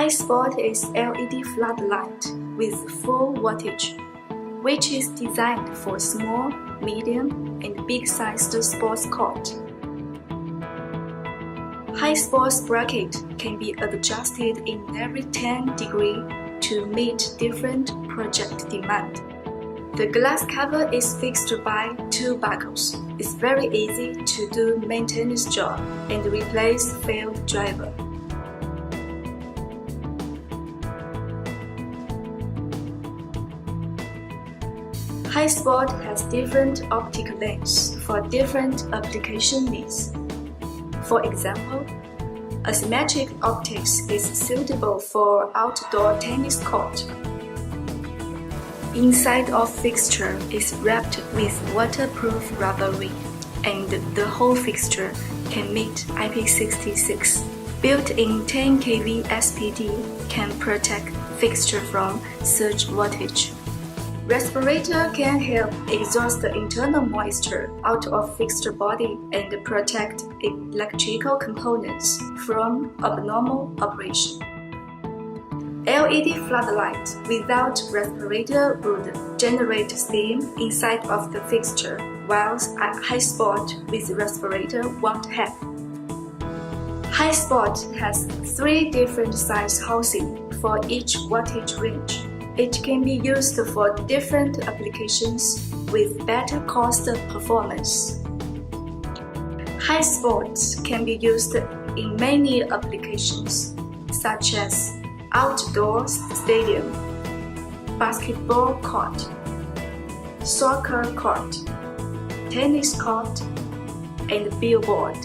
HiSpot is LED floodlight with full wattage, which is designed for small, medium, and big-sized sports court. HiSpot's bracket can be adjusted in every 10 degrees to meet different project demand. The glass cover is fixed by 2 buckles. It's very easy to do maintenance job and replace failed driver. HiSpot has different optic lengths for different application needs. For example, asymmetric optics is suitable for outdoor tennis court. Inside of fixture is wrapped with waterproof rubber ring, and the whole fixture can meet IP66. Built-in 10 kV SPD can protect fixture from surge voltage. Respirator can help exhaust the internal moisture out of fixture body and protect electrical components from abnormal operation. LED floodlight without respirator would generate steam inside of the fixture, whilst a HiSpot with respirator won't have. HiSpot has 3 different size housing for each wattage range. It can be used for different applications with better cost performance. HiSpot can be used in many applications, such as outdoor stadium, basketball court, soccer court, tennis court, and billboard.